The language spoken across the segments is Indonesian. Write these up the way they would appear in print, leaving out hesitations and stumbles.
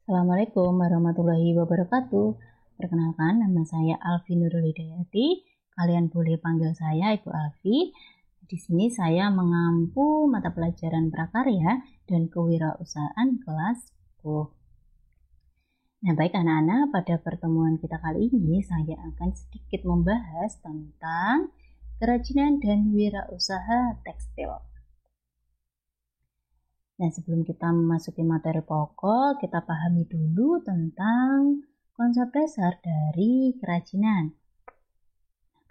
Assalamualaikum warahmatullahi wabarakatuh. Perkenalkan, nama saya Alfi Nurul Hidayati. Kalian boleh panggil saya Ibu Alfi. Di sini saya mengampu mata pelajaran prakarya dan kewirausahaan kelas 10. Nah, baik anak-anak, pada pertemuan kita kali ini saya akan sedikit membahas tentang kerajinan dan wirausaha tekstil. Nah, sebelum kita memasuki materi pokok, kita pahami dulu tentang konsep dasar dari kerajinan.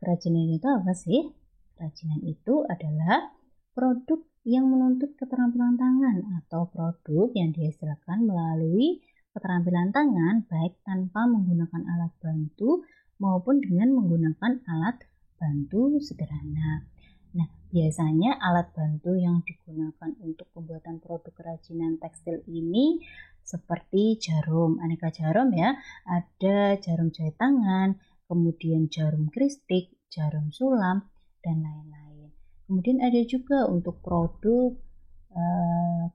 Kerajinan itu apa sih? Kerajinan itu adalah produk yang menuntut keterampilan tangan atau produk yang dihasilkan melalui keterampilan tangan baik tanpa menggunakan alat bantu maupun dengan menggunakan alat bantu sederhana. Nah, biasanya alat bantu yang digunakan untuk pembuatan produk kerajinan tekstil ini seperti jarum, aneka jarum ya. Ada jarum jahit tangan, kemudian jarum kristik, jarum sulam, dan lain-lain. Kemudian ada juga untuk produk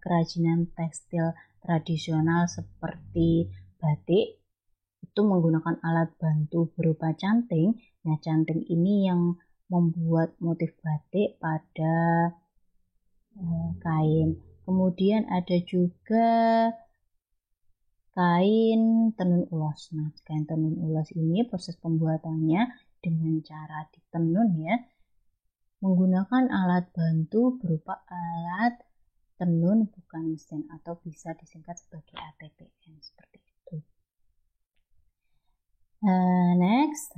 kerajinan tekstil tradisional seperti batik, itu menggunakan alat bantu berupa canting. Nah, canting ini yang membuat motif batik pada kain. Kemudian ada juga kain tenun ulos. Nah, kain tenun ulos ini proses pembuatannya dengan cara ditenun ya, menggunakan alat bantu berupa alat tenun bukan mesin atau bisa disingkat sebagai ATPN seperti itu. Next,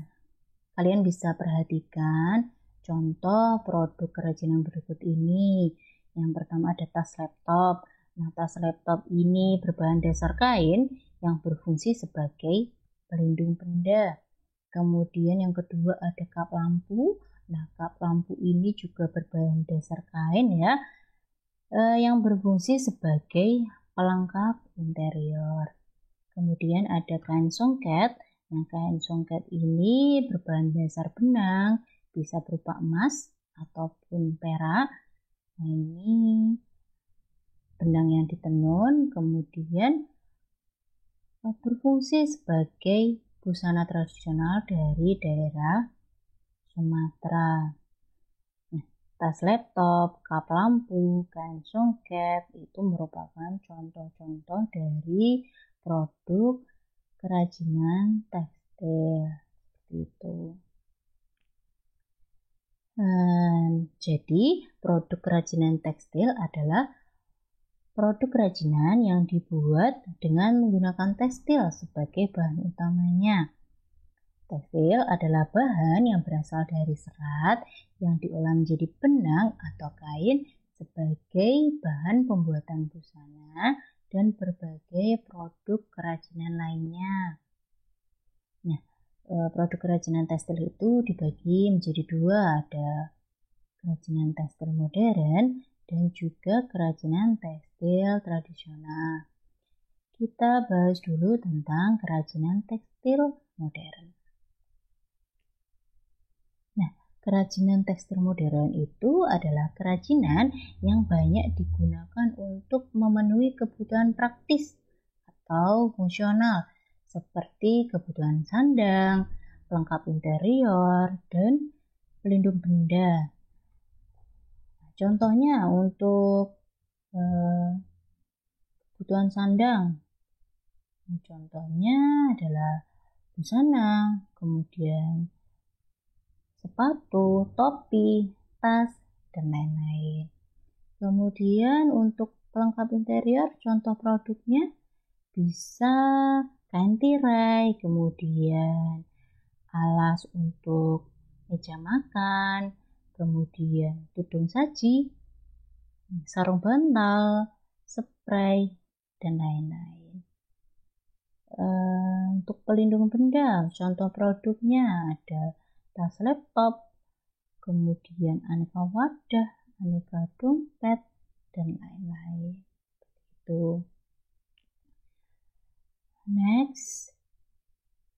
kalian bisa perhatikan contoh produk kerajinan berikut ini. Yang pertama ada tas laptop. Nah, tas laptop ini berbahan dasar kain yang berfungsi sebagai pelindung benda. Kemudian yang kedua ada kap lampu. Nah, kap lampu ini juga berbahan dasar kain ya, yang berfungsi sebagai pelengkap interior. Kemudian ada kain songket. Nah, kain songket ini berbahan dasar benang, bisa berupa emas ataupun perak. Nah, ini benang yang ditenun, kemudian berfungsi sebagai busana tradisional dari daerah Sumatera. Nah, tas laptop, kap lampu, kain songket itu merupakan contoh-contoh dari produk kerajinan tekstil seperti itu. Jadi produk kerajinan tekstil adalah produk kerajinan yang dibuat dengan menggunakan tekstil sebagai bahan utamanya. Tekstil adalah bahan yang berasal dari serat yang diolah menjadi benang atau kain sebagai bahan pembuatan busana dan berbagai produk kerajinan lainnya. Nah, produk kerajinan tekstil itu dibagi menjadi dua, ada kerajinan tekstil modern dan juga kerajinan tekstil tradisional. Kita bahas dulu tentang kerajinan tekstil modern. Nah, kerajinan tekstil modern itu adalah kerajinan yang banyak digunakan untuk memenuhi kebutuhan praktis atau fungsional seperti kebutuhan sandang, pelengkap interior, dan pelindung benda. Contohnya untuk kebutuhan sandang, contohnya adalah busana, kemudian sepatu, topi, tas, dan lain-lain. Kemudian untuk pelengkap interior, contoh produknya bisa kain tirai, kemudian alas untuk meja makan, kemudian tudung saji, sarung bantal, spray, dan lain-lain. Untuk pelindung benda, contoh produknya ada tas laptop, kemudian aneka wadah, aneka dompet, dan lain-lain. Itu. Next,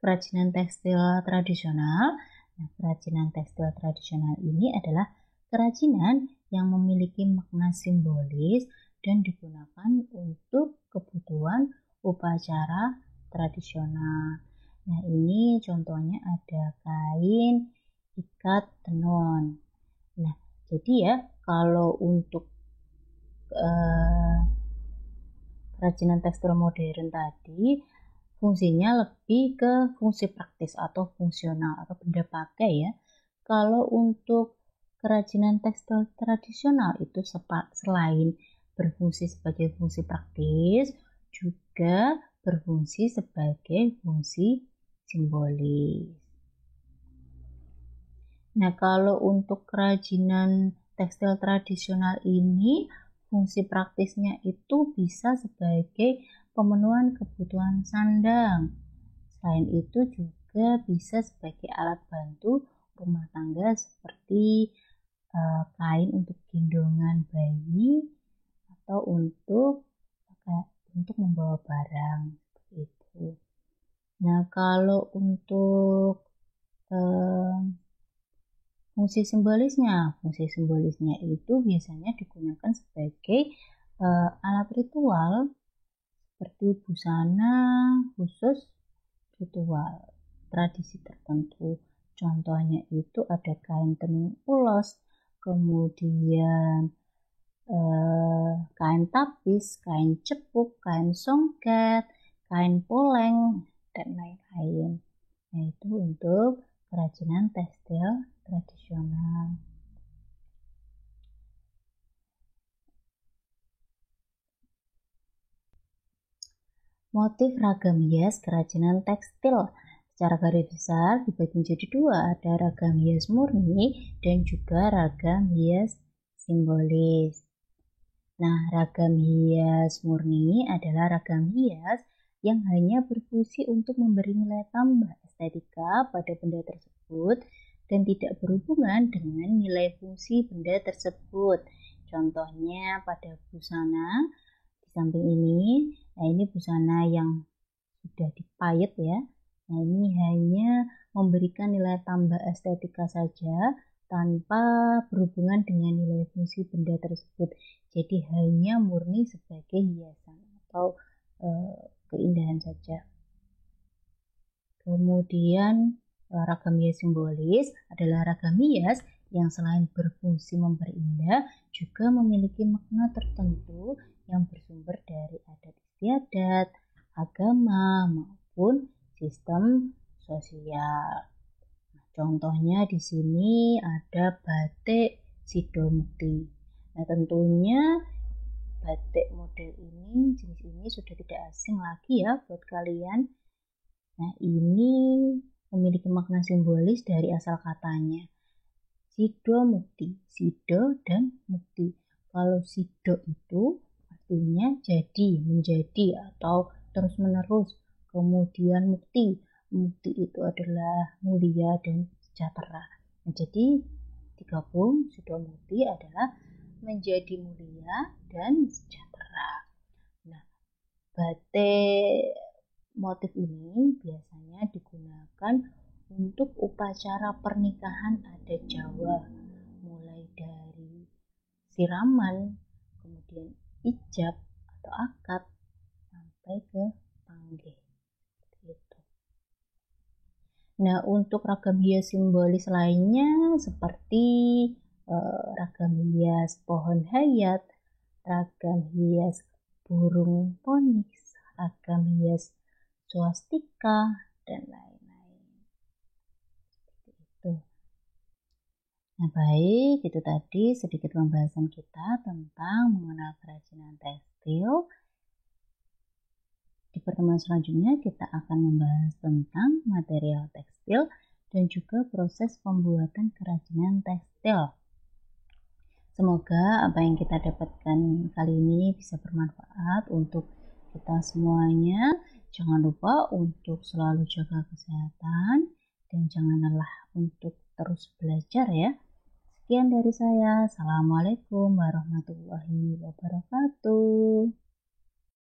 kerajinan tekstil tradisional. Nah, kerajinan tekstil tradisional ini adalah kerajinan yang memiliki makna simbolis dan digunakan untuk kebutuhan upacara tradisional. Nah, ini contohnya ada kain ikat tenun. Nah, jadi ya kalau untuk kerajinan tekstil modern tadi fungsinya lebih ke fungsi praktis atau fungsional atau benda pakai ya. Kalau untuk kerajinan tekstil tradisional itu selain berfungsi sebagai fungsi praktis, juga berfungsi sebagai fungsi simbolis. Nah, kalau untuk kerajinan tekstil tradisional ini, fungsi praktisnya itu bisa sebagai pemenuhan kebutuhan sandang. Selain itu juga bisa sebagai alat bantu rumah tangga seperti kain untuk gendongan bayi atau untuk membawa barang seperti itu. Nah, kalau untuk fungsi simbolisnya itu biasanya digunakan sebagai alat ritual seperti busana khusus ritual tradisi tertentu. Contohnya itu ada kain tenun ulos, kemudian kain tapis, kain cepuk, kain songket, kain poleng, dan lain-lain. Nah, itu untuk kerajinan tekstil tradisional. Motif ragam hias kerajinan tekstil secara garis besar dibagi menjadi dua, ada ragam hias murni dan juga ragam hias simbolis. Nah, ragam hias murni adalah ragam hias yang hanya berfungsi untuk memberi nilai tambah estetika pada benda tersebut dan tidak berhubungan dengan nilai fungsi benda tersebut. Contohnya pada busana di samping ini, nah ini busana yang sudah dipayet ya. Nah, ini hanya memberikan nilai tambah estetika saja tanpa berhubungan dengan nilai fungsi benda tersebut. Jadi hanya murni sebagai hiasan atau keindahan saja. Kemudian ragam hias simbolis adalah ragam hias yang selain berfungsi memperindah juga memiliki makna tertentu yang bersumber dari adat istiadat, agama, maupun sistem sosial. Nah, contohnya di sini ada batik Sidomukti. Nah, tentunya batik model ini, jenis ini sudah tidak asing lagi ya buat kalian. Nah, ini memiliki makna simbolis dari asal katanya. Sido mukti, sido dan mukti. Kalau sido itu artinya jadi, menjadi atau terus-menerus. Kemudian mukti, mukti itu adalah mulia dan sejahtera. Nah, jadi digabung sido mukti adalah menjadi mulia dan sejahtera. Nah, batik motif ini biasanya digunakan untuk upacara pernikahan adat Jawa, mulai dari siraman, kemudian ijab atau akad, sampai ke panggih. Gitu. Nah, untuk ragam hias simbolis lainnya seperti ragam hias pohon hayat, ragam hias burung poniks, ragam hias swastika, dan lain-lain. Seperti itu. Nah, baik, itu tadi sedikit pembahasan kita tentang mengenal kerajinan tekstil. Di pertemuan selanjutnya kita akan membahas tentang material tekstil dan juga proses pembuatan kerajinan tekstil. Semoga apa yang kita dapatkan kali ini bisa bermanfaat untuk kita semuanya. Jangan lupa untuk selalu jaga kesehatan dan jangan lelah untuk terus belajar ya. Sekian dari saya. Assalamualaikum warahmatullahi wabarakatuh.